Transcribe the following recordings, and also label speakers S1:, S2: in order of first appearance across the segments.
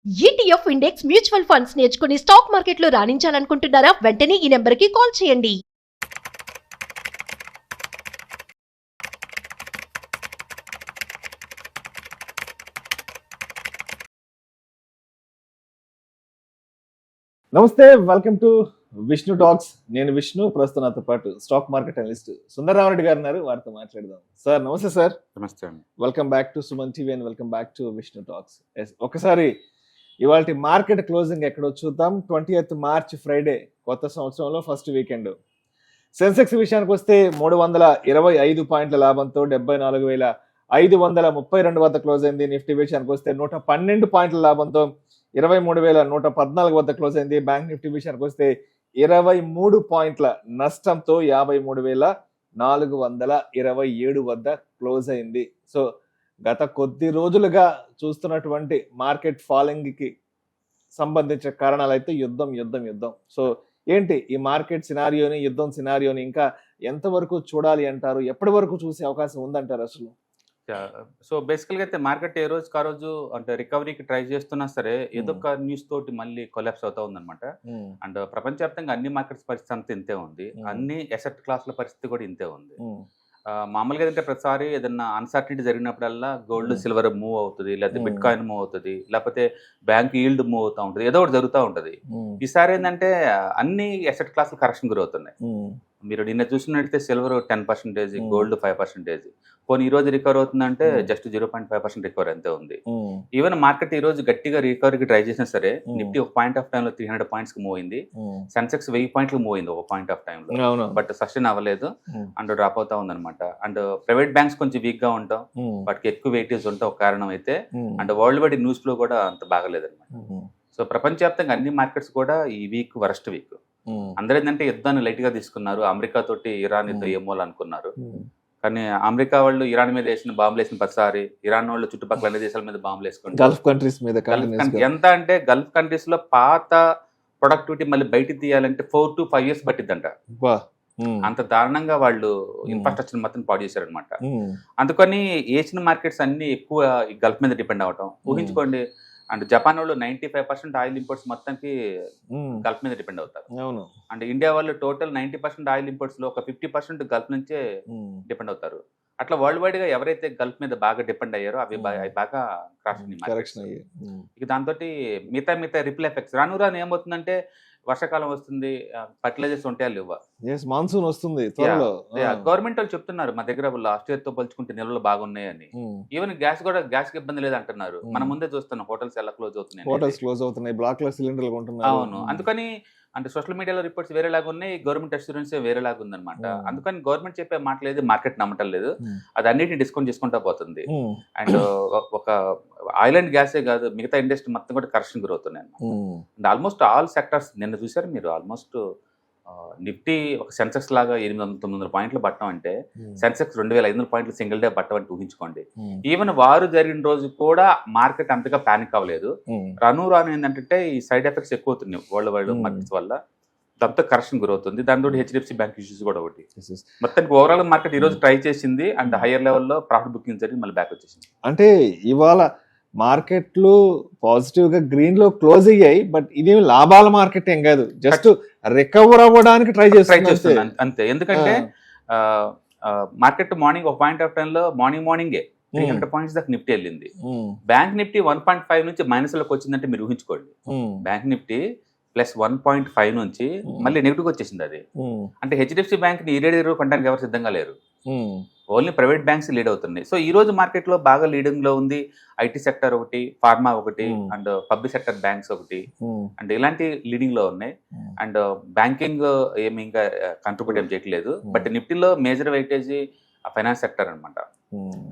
S1: ETF index mutual funds నేర్చుకుని stock మార్కెట్లో రాణించాలనుకుంటున్నారా? వెంటనే ఈ నెంబర్కి కాల్ చేయండి.
S2: నమస్తే, వెల్కమ్ టు విష్ణు టాక్స్. నేను విష్ణు, ప్రస్తుతం నాతో పాటు స్టాక్ మార్కెట్ అనలిస్ట్ సుందరరామరెడ్డి గారు ఉన్నారు. వారితో మాట్లాడదాం. సార్ నమస్తే. సార్
S3: నమస్తే అండి.
S2: Welcome back to Suman TV and welcome back to Vishnu talks. ఒకసారి ఇవాళ మార్కెట్ క్లోజింగ్ ఎక్కడో చూద్దాం. 20th మార్చ్ ఫ్రైడే, కొత్త సంవత్సరంలో ఫస్ట్ వీకెండ్. సెన్సెక్స్ విషయానికి వస్తే 325 పాయింట్ల లాభంతో 74,532 వద్ద క్లోజ్ అయింది. నిఫ్టీ విషయానికి వస్తే 112 పాయింట్ల లాభంతో 23,114 వద్ద క్లోజ్ అయింది. బ్యాంక్ నిఫ్టీ విషయానికి వస్తే 23 పాయింట్ల నష్టంతో 53,427 వద్ద క్లోజ్ అయింది. సో గత కొద్ది రోజులుగా చూస్తున్నటువంటి మార్కెట్ ఫాలింగ్ కి సంబంధించిన కారణాలు అయితే యుద్ధం. సో ఏంటి ఈ మార్కెట్ సినారియోని, యుద్ధం సినారియోని ఇంకా ఎంతవరకు చూడాలి అంటారు? ఎప్పటి వరకు చూసే అవకాశం ఉందంటారు అసలు?
S3: సో బేసికల్గా అయితే మార్కెట్ ఏ రోజు కా రోజు అంటే రికవరీకి ట్రై చేస్తున్నా సరే ఏదో ఒక న్యూస్ తోటి మళ్ళీ కొలాప్స్ అవుతా ఉందన్నమాట. అండ్ ప్రపంచవ్యాప్తంగా అన్ని మార్కెట్స్ పరిస్థితి అంతా ఇంతే ఉంది, అన్ని అసెట్ క్లాసుల పరిస్థితి కూడా ఇంతే ఉంది. మామూలుగా ఏంటంటే ప్రతిసారి ఏదన్నా అన్సర్టనిటీ జరిగినప్పుడల్లా గోల్డ్ సిల్వర్ మూవ్ అవుతుంది, లేకపోతే బిట్ కాయిన్ మూవ్ అవుతుంది, లేకపోతే బ్యాంక్ ఈల్డ్ మూవ్ అవుతూ ఉంటుంది, ఏదో ఒకటి జరుగుతూ ఉంటుంది. ఈసారి ఏంటంటే అన్ని అసెట్ క్లాసులు కరెక్షన్ గురవుతున్నాయి. మీరు నిన్న చూసినట్టయితే సిల్వర్ 10%, గోల్డ్ 5%. పోనీ ఈ రోజు రికవర్ అవుతుందంటే జస్ట్ 0.5% రికవర్ అంతే ఉంది. ఈవెన్ మార్కెట్ ఈ రోజు గట్టిగా రికవరీకి ట్రై చేసినా సరే నిఫ్టీ ఒక పాయింట్ ఆఫ్ టైమ్ లో 300 పాయింట్స్ కి మూవ్ అయింది. సెన్సెక్స్ 1000 పాయింట్లు మూవ్ అయింది ఒక పాయింట్ ఆఫ్ టైమ్ లో, బట్ సస్టైన్ అవ్వలేదు అండ్ డ్రాప్ అవుతా ఉందన్నమాట. అండ్ ప్రైవేట్ బ్యాంక్స్ కొంచెం వీక్ గా ఉంటాం, వాటికి ఎక్కువ వెయిటేజ్ ఉంటాం ఒక కారణం అయితే. అండ్ వరల్డ్ వైడ్ న్యూస్ లో కూడా అంత బాగలేదు అనమాట. సో ప్రపంచవ్యాప్తంగా అన్ని మార్కెట్స్ కూడా ఈ వీక్ వరస్ట్ వీక్. అందరూ ఏంటంటే యుద్ధాన్ని లైట్ గా తీసుకున్నారు. అమెరికా తోటి ఇరాన్ యుద్ధం ఏమో అనుకున్నారు, కానీ అమెరికా వాళ్ళు ఇరాన్ మీద వేసిన బాంబులు వేసిన ప్రతిసారి ఇరాన్ వాళ్ళు చుట్టుపక్కల అన్ని దేశాల మీద బాంబులు వేసుకుంటారు.
S2: గల్ఫ్ కంట్రీస్ మీద
S3: ఎంత అంటే గల్ఫ్ కంట్రీస్ లో పాత ప్రొడక్టివిటీ మళ్ళీ బయటికి తీయాలంటే 4 to 5 years పట్టిద్దంట. అంత దారుణంగా వాళ్ళు ఇన్ఫ్రాస్ట్రక్చర్ మొత్తం పాడు చేశారనమాట. అందుకని ఏషియన్ మార్కెట్స్ అన్ని ఎక్కువ గల్ఫ్ మీద డిపెండ్ అవటం ఊహించుకోండి. అండ్ జపాన్ వాళ్ళు 95% ఆయిల్ ఇంపోర్ట్స్ మొత్తానికి గల్ఫ్ మీద డిపెండ్ అవుతారు. అండ్ ఇండియా వాళ్ళు టోటల్ 90% ఆయిల్ ఇంపోర్ట్స్ లో ఒక 50% గల్ఫ్ నుంచే డిపెండ్ అవుతారు. అట్లా వరల్డ్ వైడ్ గా ఎవరైతే గల్ఫ్ మీద బాగా డిపెండ్ అయ్యారో అవి బాగా క్రాష్ అయ్యాయి. ఇక దాంతో మిగతా రిపుల్ ఎఫెక్ట్స్ రాను ఏమవుతుందంటే వర్షాకాలం వస్తుంది, ఫర్టిలైజర్స్ ఉంటాయా లేవా,
S2: మాన్సూన్ వస్తుంది.
S3: గవర్నమెంట్ వాళ్ళు చెప్తున్నారు మా దగ్గర లాస్ట్ ఇయర్ తో పోల్చుకుంటే నిల్వలు బాగున్నాయని. ఈవెన్ గ్యాస్ కి ఇబ్బంది లేదు అంటున్నారు. మన ముందే చూస్తున్నాం హోటల్స్ ఎలా క్లోజ్ అవుతున్నాయి,
S2: బ్లాక్ లో సిలిండర్లు కొంటున్నారు.
S3: అవును, అందుకని అంటే సోషల్ మీడియాలో రిపోర్ట్స్ వేరేలాగా ఉన్నాయి, గవర్నమెంట్ అష్యూరెన్స్ వేరేలాగా ఉందన్నమాట. అందుకని గవర్నమెంట్ చెప్పే మాట లేదు, మార్కెట్ నమ్మటం లేదు, అది అన్నిటిని డిస్కౌంట్ చేసుకుంటా పోతుంది. అండ్ ఒక ఆయిల్ అండ్ గ్యాసే కాదు మిగతా ఇండస్ట్రీ మొత్తం కూడా కరెక్షన్ గురవుతున్నాయి. అండ్ ఆల్మోస్ట్ ఆల్ సెక్టర్స్ నిన్న చూసారు మీరు. ఆల్మోస్ట్ నిఫ్టీ ఒక సెన్సెక్స్ లాగా 800-900 పాయింట్లు పట్టడం అంటే సెన్సెక్స్ 2,500 పాయింట్లు సింగిల్ డే పట్టడం అంటే ఊహించుకోండి. ఈవెన్ వారు జరిగిన రోజు కూడా మార్కెట్ అంతగా పానిక్ అవ్వలేదు. రాను ఏంటంటే ఈ సైడ్ ఎఫెక్ట్స్ ఎక్కువ అవుతున్నాయి వరల్డ్ వైడ్ మార్కెట్స్ వల్ల, దాంతో కరెక్షన్ గ్రోత్ ఉంది. దాంతో హెచ్డిఎఫ్సి బ్యాంక్ ఇష్యూస్ కూడా ఒకటి. మొత్తానికి ఓవరాల్ మార్కెట్ ఈ రోజు ట్రై చేసింది అండ్ హైయర్ లెవెల్లో ప్రాఫిట్ బుకింగ్ జరిగి మళ్ళీ బ్యాక్ వచ్చేసింది.
S2: అంటే ఇవాళ మార్కెట్లు పాజిటివ్ గా గ్రీన్ లో క్లోజ్ అయ్యాయి, బట్ ఇది లాభాల మార్కెట్ ఏం కాదు, జస్ట్ రికవర్ అవ్వడానికి ట్రై చేస్తున్నాను
S3: అంతే. ఎందుకంటే మార్కెట్ మార్నింగ్ ఒక పాయింట్ ఆఫ్ టైమ్ లో మార్నింగే 300 పాయింట్స్ దాకా నిఫ్టీ వెళ్ళింది. బ్యాంక్ నిఫ్టీ 1.5 నుంచి మైనస్ లోకి వచ్చిందంటే మీరు ఊహించుకోండి. బ్యాంక్ నిఫ్టీ +1.5 నుంచి మళ్ళీ నెగిటివ్ వచ్చేసింది. అది అంటే హెచ్డిఎఫ్సి బ్యాంక్ ని ఈ రేడియో కొనడానికి ఎవరు సిద్ధంగా లేరు, ఓన్లీ ప్రైవేట్ బ్యాంక్స్ లీడ్ అవుతున్నాయి. సో ఈ రోజు మార్కెట్ లో బాగా లీడింగ్ లో ఉంది ఐటీ సెక్టర్ ఒకటి, ఫార్మా ఒకటి, అండ్ పబ్లిక్ సెక్టర్ బ్యాంక్స్ ఒకటి, అండ్ ఇలాంటి లీడింగ్ లో ఉన్నాయి. అండ్ బ్యాంకింగ్ ఏమి ఇంకా కంట్రిబ్యూట్ ఏం చేయట్లేదు, బట్ నిఫ్టీలో మేజర్ వెయిటేజ్ ఫైనాన్స్ సెక్టర్ అనమాట.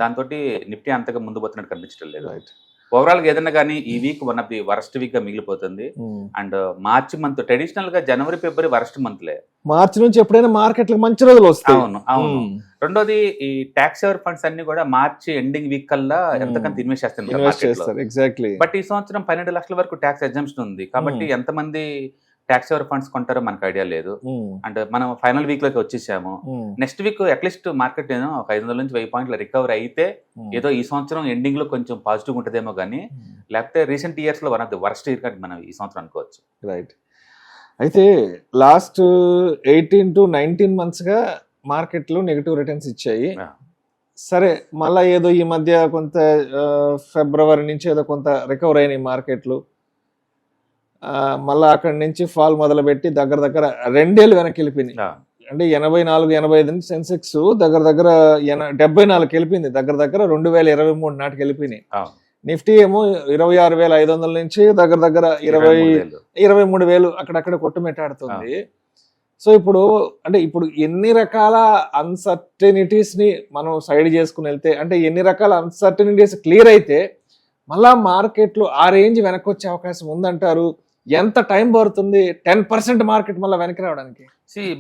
S3: దాంతో నిఫ్టీ అంతగా ముందు పోతున్నట్టు కనిపించడం లేదు. ఓవరాల్ గా ఏదన్నా కానీ ఈ week one of the worst week గా మిగిలిపోతుంది. అండ్ మార్చి మంత్ ట్రెడిషనల్ గా జనవరి ఫిబ్రవరి వరస్ట్ మంత్లే.
S2: మార్చి నుంచి ఎప్పుడైనా మార్కెట్లకు మంచి రోజులు వస్తాయి.
S3: అవును. రెండోది ఈ ట్యాక్స్ సేవర్ ఫండ్స్ అన్ని కూడా మార్చి ఎండింగ్ వీక్ కల్లా ఎంతకంత ఇన్వెస్ట్ చేస్తారు. బట్ ఈ సంవత్సరం 12 లక్షల వరకు ట్యాక్స్ ఎగ్జంప్షన్ ఉంది కాబట్టి ఎంతమంది ట్యాక్స్ ఎవర్ ఫండ్స్ కొంటారో మనకు ఐడియా లేదు. అండ్ మనం ఫైనల్ వీక్ లోకి వచ్చేసాము. నెక్స్ట్ వీక్ అట్లీస్ట్ మార్కెట్ ఒక 500 నుంచి 1000 పాయింట్లు రికవర్ అయితే ఏదో ఈ సంవత్సరం ఎండింగ్ లో కొంచెం పాజిటివ్ ఉంటుందేమో కానీ, లేకపోతే రీసెంట్ ఇయర్స్ లో one of the worst year కానీ మనం ఈ సంవత్సరం అనుకోవచ్చు.
S2: రైట్. అయితే లాస్ట్ 18 to 19 months గా మార్కెట్లు నెగిటివ్ రిటర్న్స్ ఇచ్చాయి. సరే, మళ్ళీ ఏదో ఈ మధ్య కొంత ఫిబ్రవరి నుంచి ఏదో కొంత రికవర్ అయినాయి మార్కెట్లు. మళ్ళీ అక్కడి నుంచి ఫాల్ మొదలుపెట్టి దగ్గర 2 ఏళ్ళు వెనక్కి వెళ్ళిపోయింది. అంటే 84-85 నుంచి సెన్సెక్స్ దగ్గర 74 వెళ్ళిపోయింది. దగ్గర 2023 నాటికి వెళ్ళిపోయినాయి. నిఫ్టీ ఏమో 26,500 నుంచి దగ్గర 23,000 అక్కడక్కడ కొట్టుమెట్టాడుతుంది. సో ఇప్పుడు ఎన్ని రకాల అన్సర్టనిటీస్ ని మనం సైడ్ చేసుకుని వెళ్తే, అంటే ఎన్ని రకాల అన్సర్టనిటీస్ క్లియర్ అయితే మళ్ళా మార్కెట్లు ఆ రేంజ్ వెనక్కి వచ్చే అవకాశం ఉందంటారు? ఎంత టైం పడుతుంది 10% మార్కెట్ మళ్ళీ వెనక్కి రావడానికి?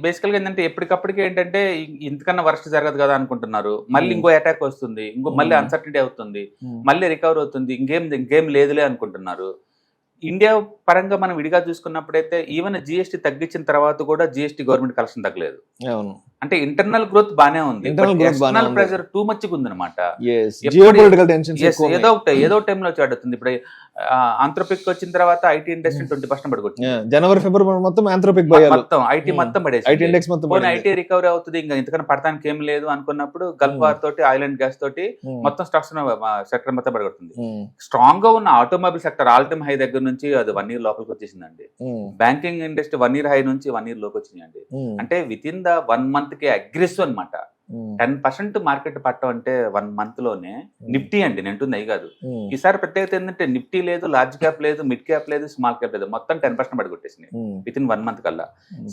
S3: బేసికల్ గా ఏంటంటే ఎప్పటికప్పటికి ఏంటంటే ఇంతకన్నా వర్స్ట్ జరగదు కదా అనుకుంటున్నారు. మళ్ళీ ఇంకో అటాక్ వస్తుంది, మళ్ళీ అన్సర్టనిటీ అవుతుంది, మళ్ళీ రికవర్ అవుతుంది, ఇంకేం లేదులే అనుకుంటున్నారు. ఇండియా పరంగా మనం విడిగా చూసుకున్నప్పుడైతే ఈవెన్ జిఎస్టీ తగ్గించిన తర్వాత కూడా జిఎస్టీ గవర్నమెంట్ కలెక్షన్ తగ్గలేదు. అంటే ఇంటర్నల్ గ్రోత్ బానే ఉంది, ఎక్స్టర్నల్ ప్రెషర్ టూ మచ్ ఉందన్నమాట. ఏదో టైంలో చాడుతుంది. ఇప్పుడు ఆంథ్రోపిక్ వచ్చిన తర్వాత ఐటీ ఇండస్ట్రీ 20% పడుకొచ్చింది.
S2: జనవరి ఫిబ్రవరి మొత్తం ఆంథ్రోపిక్
S3: మొత్తం ఐటీ మొత్తం పడేసి ఐటీ రికవరీ అవుతుంది, ఇంకా ఇంతకన్నా పడటానికి ఏం లేదు అనుకున్నప్పుడు గల్ఫ్ వార్ తోటి, ఆయిల్ అండ్ గ్యాస్ తోటి మొత్తం స్టాక్స్ సెక్టర్ మొత్తం పడగొడుతుంది. స్ట్రాంగ్ గా ఉన్న automobile sector all time high దగ్గర నుంచి అది 1 year లోపలికి వచ్చేసిందండి. బ్యాంకింగ్ ఇండస్ట్రీ 1 year హై నుంచి 1 year లోకి వచ్చిందండి. అంటే విత్ ఇన్ ద 1 month కి అగ్రెసివ్ అనమాట. 10% మార్కెట్ పట్టం అంటే 1 month లోనే. నిఫ్టీ అండి, నేను అయి కాదు. ఈసారి ప్రత్యేకత ఏంటంటే నిఫ్టీ లేదు, లార్జ్ క్యాప్ లేదు, మిడ్ క్యాప్ లేదు, స్మాల్ క్యాప్ లేదు, మొత్తం 10% పడిగొట్టేసింది విత్ ఇన్ 1 month కల్లా.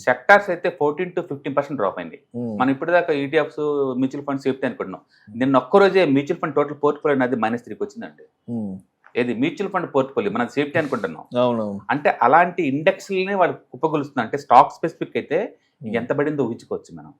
S3: సెక్టార్స్ అయితే 14 to 15% డ్రాప్ అయింది. మనం ఇప్పటిదాకా ఈటీఎఫ్స్, మ్యూచువల్ ఫండ్స్ సేఫ్టీ అనుకుంటున్నాం. నిన్న ఒక్కరోజే మ్యూచువల్ ఫండ్ టోటల్ పోర్ట్ఫోలియో అనేది -3 వచ్చిందండి. ఏది మ్యూచువల్ ఫండ్ పోర్ట్ఫోలియో మనది సేఫ్టీ అనుకుంటున్నాం. అంటే అలాంటి ఇండెక్స్ వాళ్ళు కుప్పగొలుస్తుంది. అంటే స్టాక్ స్పెసిఫిక్ అయితే ఎంత పడిందో ఊహించుకోవచ్చు మనం.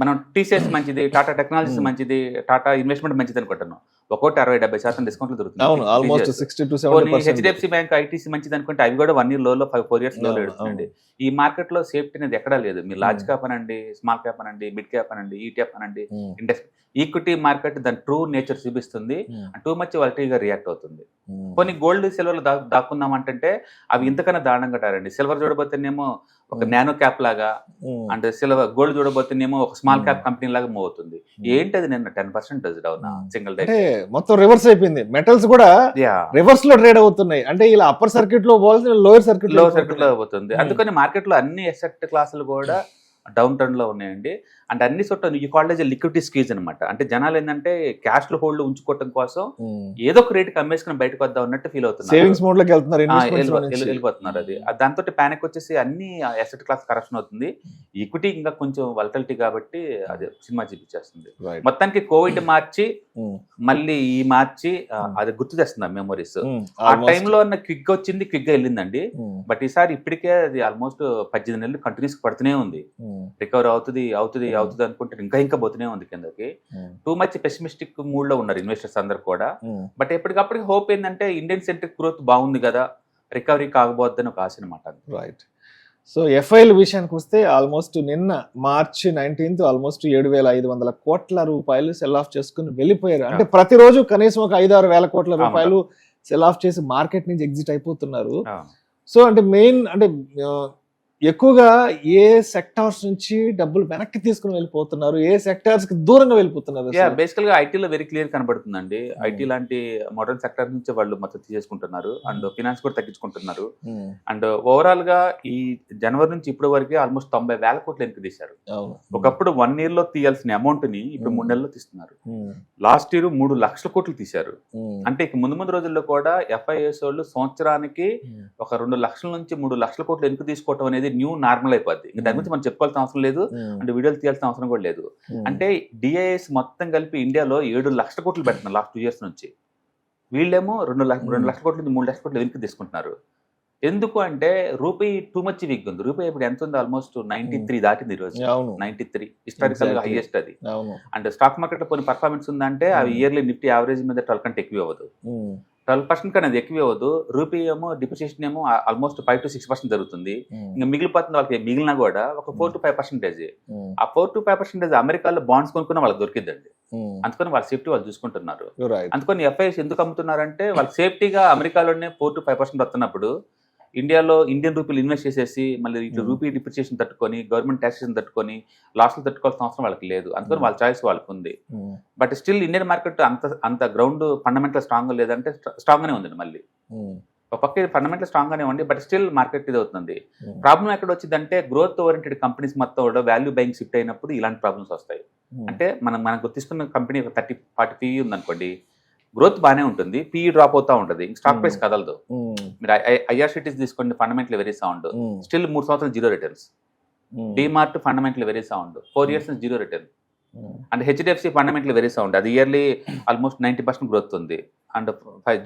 S3: మనం టీసీఎస్ మంచిది, టాటా టెక్నాలజీస్ మంచిది, టాటా ఇన్వెస్ట్మెంట్ మంచిది అనుకుంటున్నాం. ఒక్కోటి 60-70% డిస్కౌంట్లు దొరుకుతుంది. హెచ్డిఎఫ్సి బ్యాంక్, ఐటీసీ మంచిది అనుకుంటే అవి కూడా 1 year లోలో 4 years లోలో ఎడుతుంది. ఈ మార్కెట్ లో సేఫ్టీ అనేది ఎక్కడా లేదు. మీరు లార్జ్ క్యాప్ అనండి, స్మాల్ క్యాప్ అనండి, మిడ్ క్యాప్ అనండి, ఈటీఎఫ్ అనండి, ఇండెక్స్, ఈక్విటీ మార్కెట్ దాని ట్రూ నేచర్ చూపిస్తుంది. టూ మచ్ వాలటిలిటీగా రియాక్ట్ అవుతుంది. కొన్ని గోల్డ్, సిల్వర్ దాక్కుందాం అంటే అవి ఇంతకన్నా దారుణంగా టారండి. సిల్వర్ చూడబోతేనేమో ఒక నానో క్యాప్ లాగా, అంటే సిల్వర్ గోల్డ్ చూడబోతేనేమో ఒక స్మాల్ క్యాప్ కంపెనీ లాగా మూవ్ అవుతుంది. ఏంటది నిన్న 10% డౌన్ సింగిల్ డే,
S2: మొత్తం రివర్స్ అయిపోయింది. మెటల్స్ కూడా రివర్స్ లో ట్రేడ్ అవుతున్నాయి. అంటే ఇలా అప్పర్ సర్క్యూట్ లో లోయర్ సర్క్యూట్
S3: లో అవుతుంది. అందుకని మార్కెట్ లో అన్ని అసెట్ క్లాసులు కూడా డౌన్ టర్న్ లో ఉన్నాయండి. అంటే అన్ని చోట్ల ఈ కాలేజ్ లిక్విడిటీ స్క్వీజ్ అనమాట. అంటే జనాలు ఏంటంటే క్యాష్ లో హోల్డ్ ఉంచుకోవడం కోసం ఏదో ఒక రేట్ అమ్మేసుకుని బయటకు వద్దాం అన్నట్టు ఫీల్ అవుతున్నారు,
S2: సేవింగ్స్ మోడ్ లోకి
S3: వెళ్ళిపోతున్నారు. అది దాంతో పానిక్ వచ్చేసి అన్ని అసెట్ క్లాస్ కరెక్షన్ అవుతుంది. ఈక్విటీ ఇంకా కొంచెం వలటిలిటీ కాబట్టి అది సినిమా చూపించేస్తుంది. మొత్తానికి కోవిడ్ మార్చి మళ్ళీ ఈ మార్చి అది గుర్తు చేస్తుంది ఆ మెమరీస్. ఆ టైంలో అన్న క్విక్ వచ్చింది, క్విక్ గా వెళ్ళిందండి. బట్ ఈసారి ఇప్పటికే అది ఆల్మోస్ట్ 18 నెలలు కంటిన్యూస్ పడుతూనే ఉంది. రికవర్ అవుతుంది అనుకుంటే ఇంకా పోతూనే ఉంది కిందకి. టూ మచ్ పెసిమిస్టిక్ మూడ్ లో ఉన్నారు ఇన్వెస్టర్స్ అందరు కూడా. బట్ ఎప్పటికప్పటికి హోప్ ఏంటంటే ఇండియన్ సెంట్రిక్ గ్రోత్ బాగుంది కదా, రికవరీ కాకపోద్దని ఒక ఆశ అనమాట.
S2: రైట్. సో ఎఫ్ఐఎల్ విషయానికి వస్తే ఆల్మోస్ట్ నిన్న March 19th ఆల్మోస్ట్ 7,500 కోట్ల రూపాయలు సెల్ ఆఫ్ చేసుకుని వెళ్ళిపోయారు. అంటే ప్రతిరోజు కనీసం ఒక 5-6 వేల కోట్ల రూపాయలు సెల్ ఆఫ్ చేసి మార్కెట్ నుంచి ఎగ్జిట్ అయిపోతున్నారు. సో అంటే మెయిన్ అంటే ఎక్కువగా ఏ సెక్టార్స్ నుంచి డబ్బులు వెనక్కి తీసుకుని వెళ్ళిపోతున్నారు, ఏ సెక్టార్స్ కి దూరంగా వెళ్ళిపోతున్నారు?
S3: బేసికల్ గా ఐటీలో వెరీ క్లియర్ కనబడుతుందండి. ఐటీ లాంటి మోడర్న్ సెక్టర్ నుంచి వాళ్ళు మొత్తం తీసేసుకుంటున్నారు అండ్ ఫినాన్స్ కూడా తగ్గించుకుంటున్నారు. అండ్ ఓవరాల్ గా ఈ జనవరి నుంచి ఇప్పటి వరకు ఆల్మోస్ట్ 90,000 కోట్లు వెనక్కి తీశారు. ఒకప్పుడు 1 year లో తీయాల్సిన అమౌంట్ ని ఇప్పుడు 3 నెలల్లో తీస్తున్నారు. లాస్ట్ ఇయర్ 3 లక్షల కోట్లు తీశారు. అంటే ఇక ముందు రోజుల్లో కూడా ఎఫ్ఐఎస్ వాళ్ళు సంవత్సరానికి ఒక 2 లక్షల నుంచి 3 లక్షల కోట్లు వెనక్కి తీసుకోవడం అనేది న్యూ నార్మల్ అయిపోద్ది. ఇంకా దాని గురించి మనం చెప్పుకోవాల్సిన అవసరం లేదు, అంటే వీడియోలు తీయాల్సిన అవసరం కూడా లేదు. అంటే డిఐఎస్ మొత్తం కలిపి ఇండియాలో 7 లక్షల కోట్లు పెడుతున్నారు లాస్ట్ 2 years నుంచి. వీళ్ళేమో 2 లక్షల కోట్ల నుంచి 3 లక్షల కోట్లు వెనక్కి తీసుకుంటున్నారు. ఎందుకు అంటే రూపాయి టూ మచ్ వీక్ ఉంది. రూపాయి ఇప్పుడు ఎంత ఉంది? ఆల్మోస్ట్ 93 దాటింది ఈ రోజు. 93 హిస్టారికల్ గా హైయెస్ట్ అది. అండ్ స్టాక్ మార్కెట్ లో కొన్ని పర్ఫార్మెన్స్ ఉందంటే అవి ఇయర్లీ నిఫ్టీ యావరేజ్ మీద 12 కంటే ఎక్కువ అవ్వదు. 12% కన్నా అది ఎక్కువ అవ్వదు. రూపీ ఏమో డిప్రిసియేషన్ ఏమో ఆల్మోస్ట్ 5 to 6% జరుగుతుంది. ఇంకా మిగిలిపోతుంది వాళ్ళకి, మిగిలినా కూడా ఒక 4 to 5%. ఆ 4 to 5% అమెరికాలో బాండ్స్ కొనుక్కున్న వాళ్ళకి దొరికిద్దండి. అందుకని వాళ్ళ సేఫ్టీ వాళ్ళు చూసుకుంటున్నారు. అందుకని ఎఫ్ఐఎస్ ఎందుకు అమ్ముతున్నారంటే వాళ్ళ సేఫ్టీగా అమెరికాలోనే 4 to 5% వస్తున్నప్పుడు ఇండియాలో ఇండియన్ రూపీలు ఇన్వెస్ట్ చేసేసి మళ్ళీ ఇట్లా రూపీ డిప్రిసియేషన్ తట్టుకొని గవర్నమెంట్ ట్యాక్సేషన్ తట్టుకొని లాస్లు తట్టుకోవాల్సిన అవసరం వాళ్ళకి లేదు. అందుకని వాళ్ళ చాయిస్ వాళ్ళకి ఉంది. బట్ స్టిల్ ఇండియన్ మార్కెట్ అంత గ్రౌండ్ ఫండమెంటల్ స్ట్రాంగ్ లేదంటే స్ట్రాంగ్ గానే ఉందండి. మళ్ళీ ఒక పక్క ఫండమెంటల్ స్ట్రాంగ్ గానే ఉంది, బట్ స్టిల్ మార్కెట్ ఇది అవుతుంది. ప్రాబ్లం ఎక్కడ వచ్చిందంటే గ్రోత్ ఓరియంటెడ్ కంపెనీస్ మొత్తం కూడా వాల్యూ బయింగ్ షిఫ్ట్ అయినప్పుడు ఇలాంటి ప్రాబ్లమ్స్ వస్తాయి. అంటే మనం గుర్తిస్తున్న కంపెనీ 30-40 PE ఉందనుకోండి, గ్రోత్ బాగానే ఉంటుంది, PE డ్రాప్ అవుతా ఉంటుంది, స్టాక్ ప్రైస్ కదలదు. మీరు ఐఆర్సిటీస్ తీసుకోండి, ఫండమెంటల్ వెరీ సౌండ్, స్టిల్ 3 సంవత్సరాలు 0 returns. DMart fundamental very sound, 4 years 0 return. And HDFC fundamental very sound, అది ఇయర్లీ ఆల్మోస్ట్ 90% గ్రోత్ ఉంది అండ్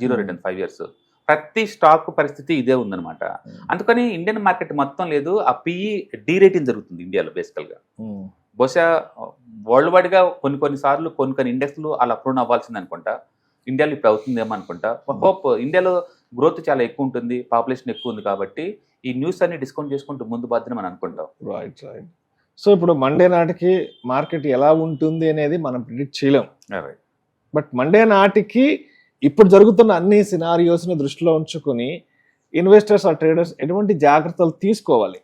S3: 0 రిటర్న్ 5 years. ప్రతి స్టాక్ పరిస్థితి ఇదే ఉందన్నమాట. అందుకని ఇండియన్ మార్కెట్ మొత్తం లేదు, ఆ PE డీరేటింగ్ జరుగుతుంది ఇండియాలో బేసికల్ గా. బహుశా వరల్డ్ వైడ్ గా కొన్ని సార్లు కొన్ని ఇండెక్స్లు అలా అప్రూవ్ అవ్వాల్సింది అనుకుంటా. ఇండియాలో ఇప్పుడు అవుతుందేమో అనుకుంటా. హోప్ ఇండియాలో గ్రోత్ చాలా ఎక్కువ ఉంటుంది, పాపులేషన్ ఎక్కువ ఉంది కాబట్టి ఈ న్యూస్ అన్ని డిస్కౌంట్ చేసుకుంటూ ముందు బాధ్యత మనం అనుకుంటాం.
S2: రైట్. సో ఇప్పుడు మండే నాటికి మార్కెట్ ఎలా ఉంటుంది అనేది మనం ప్రిడిక్ట్ చేయలేం. బట్ మండే నాటికి ఇప్పుడు జరుగుతున్న అన్ని సినారియోస్ని దృష్టిలో ఉంచుకుని ఇన్వెస్టర్స్ ఆ ట్రేడర్స్ ఎటువంటి జాగ్రత్తలు తీసుకోవాలి?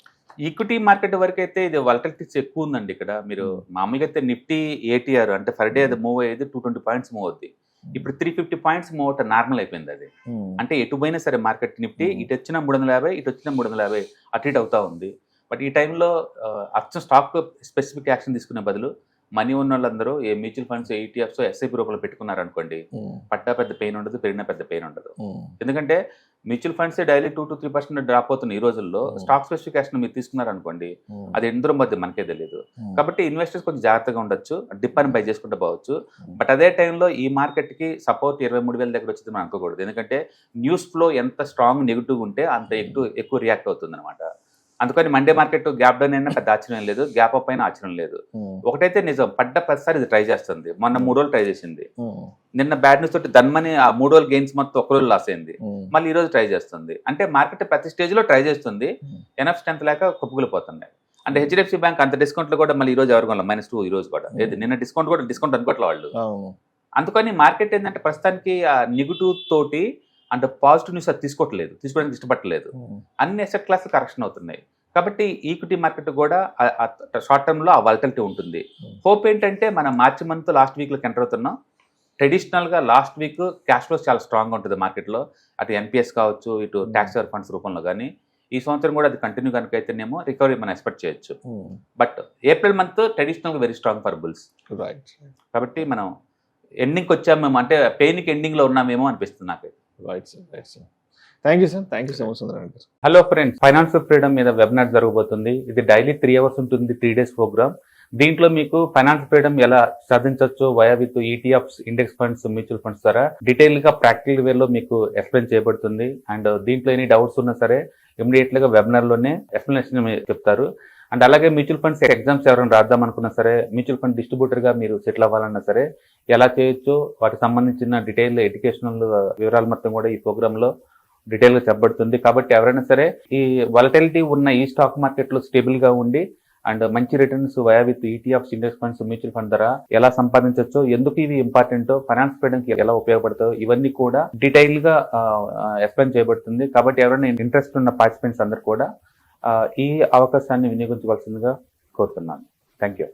S3: ఈక్విటీ మార్కెట్ వరకు అయితే ఇది వాలటిలిటీస్ ఎక్కువ ఉందండి. ఇక్కడ మీరు మామూలుగా అయితే నిఫ్టీ ATR అంటే ఫర్ డే అది మూవ్ అయ్యేది 220 points మూవ్ అవుద్ది. ఇప్పుడు 350 points మూవ్ అవుతా నార్మల్ అయిపోయింది అది. అంటే ఎటు పోయినా సరే మార్కెట్ నిఫ్టీ ఇటు వచ్చిన 350, ఇటు వచ్చిన 350 అటు ఇటు అవుతా ఉంది. బట్ ఈ టైంలో అచ్చం స్టాక్ స్పెసిఫిక్ యాక్షన్ తీసుకునే బదులు మనీ ఉన్న వాళ్ళందరూ ఏ మ్యూచువల్ ఫండ్స్, ETFs, SIP రూపంలో పెట్టుకున్నారు అనుకోండి, పట్టా పెద్ద పెయిన్ ఉండదు, పెరిగిన పెద్ద పెయిన్ ఉండదు. ఎందుకంటే mutual funds daily 2 to 3% drop అవుతుంది ఈ రోజుల్లో. స్టాక్ స్పెసిఫిక్ యాక్షన్ మీరు తీసుకున్నారు అనుకోండి, అది ఎందరో మధ్య మనకే తెలియదు. కాబట్టి ఇన్వెస్టర్స్ కొంచెం జాగ్రత్తగా ఉండొచ్చు, డిప్ అని బై చేసుకుంటూ పోవచ్చు. బట్ అదే టైంలో ఈ మార్కెట్ కి సపోర్ట్ 23,000 దగ్గర వచ్చింది మనం అనుకోకూడదు. ఎందుకంటే న్యూస్ ఫ్లో ఎంత స్ట్రాంగ్ నెగిటివ్ ఉంటే అంత ఎక్కువ రియాక్ట్ అవుతుంది అనమాట. అందుకని మండే మార్కెట్ గ్యాప్ డౌన్ అయినా పెద్ద ఆశ్చర్యం లేదు, గ్యాప్ అప్ అయినా ఆశ్చర్యం లేదు. ఒకటైతే నిజం, పడ్డ ప్రతిసారి ఇది ట్రై చేస్తుంది. మొన్న 3 రోజులు ట్రై చేసింది, నిన్న బ్యాడ్ న్యూస్ తోటి దన్మని ఆ 3 రోజులు గెయిన్స్ మొత్తం 1 రోజు లాస్ అయింది, మళ్ళీ ఈ రోజు ట్రై చేస్తుంది. అంటే మార్కెట్ ప్రతి స్టేజ్ లో ట్రై చేస్తుంది, ఎనఫ్ స్ట్రెంత్ లేక కుప్పకూలిపోతున్నాయి. అంటే HDFC బ్యాంక్ అంత డిస్కౌంట్ లో కూడా మళ్ళీ ఈ రోజు ఎవరు కొనాలి, -2 ఈ రోజు కూడా. నిన్న డిస్కౌంట్ అనుకోవట్లే వాళ్ళు. అందుకని మార్కెట్ ఏంటంటే ప్రస్తుతానికి ఆ నెగిటివ్ తోటి అంటే పాజిటివ్ న్యూస్ అది తీసుకోవడానికి ఇష్టపడలేదు. అన్ని అసెట్ క్లాసులు కరెక్షన్ అవుతున్నాయి. కాబట్టి ఈక్విటీ మార్కెట్ కూడా షార్ట్ టర్మ్ లో ఆ వాలటిలిటీ ఉంటుంది. హోప్ ఏంటంటే మనం మార్చి మంత్ లాస్ట్ వీక్ లోకి ఎంటర్ అవుతున్నాం. ట్రెడిషనల్ గా లాస్ట్ వీక్ క్యాష్ ఫ్లోస్ చాలా స్ట్రాంగ్ ఉంటుంది మార్కెట్ లో, అటు NPS కావచ్చు, ఇటు ట్యాక్స్ ఫండ్స్ రూపంలో కానీ. ఈ సంవత్సరం కూడా అది కంటిన్యూ కనుక అయితేనేమో రికవరీ మనం ఎక్స్పెక్ట్ చేయొచ్చు. బట్ ఏప్రిల్ మంత్ ట్రెడిషనల్ గా వెరీ స్ట్రాంగ్ ఫర్ బుల్స్. కాబట్టి మనం ఎండింగ్కి వచ్చాము మేము, అంటే పెయిన్కి ఎండింగ్ లో ఉన్నామేమో అనిపిస్తుంది నాకు.
S2: Thank you sir, thank you so much Sundara Rao గారు.
S3: హలో ఫ్రెండ్స్, ఫైనాన్షియల్ ఫ్రీడమ్ మీద వెబినార్ జరగబోతుంది. ఇది డైలీ 3 hours ఉంటుంది, 3 days ప్రోగ్రామ్. దీంట్లో మీకు ఫైనాన్షియల్ ఫ్రీడమ్ ఎలా సాధించవచ్చు via with ETFs, index funds, mutual funds ద్వారా డీటెయిల్ గా ప్రాక్టికల్ వేలో మీకు ఎక్స్ప్లెయిన్ చేయబడుతుంది. అండ్ దీంట్లో ఎనీ డౌట్స్ ఉన్నా సరే ఇమీడియట్ గా వెబినార్ లోనే ఎక్స్ప్లెనేషన్ చెప్తారు. అండ్ అలాగే మ్యూచువల్ ఫండ్స్ ఎగ్జామ్స్ ఎవరైనా రాద్దాం అనుకున్నా సరే, మ్యూచువల్ ఫండ్ డిస్ట్రిబ్యూటర్ గా మీరు సెటిల్ అవ్వాలన్నా సరే ఎలా చేయొచ్చు, వాటికి సంబంధించిన డీటెయిల్ ఎడ్యుకేషనల్ వివరాలు మొత్తం కూడా ఈ ప్రోగ్రామ్ లో డీటెయిల్ గా చెప్పబడుతుంది. కాబట్టి ఎవరైనా సరే ఈ వాలటిలిటీ ఉన్న ఈ స్టాక్ మార్కెట్ లో స్టేబుల్ గా ఉండి అండ్ మంచి returns via with ETFs, index funds, mutual fund ద్వారా ఎలా సంపాదించవచ్చు, ఎందుకు ఇవి ఇంపార్టెంట్, ఫైనాన్స్ ఫ్రీడమ్ కి ఎలా ఉపయోగపడతాయో ఇవన్నీ కూడా డీటెయిల్ గా ఎక్స్ప్లెయిన్ చేయబడుతుంది. కాబట్టి ఎవరైనా ఇంట్రెస్ట్ ఉన్న పార్టిసిపెంట్స్ అందరూ కూడా ఈ అవకాశాన్ని వినియోగించవలసిందిగా కోరుతున్నాను. Thank you.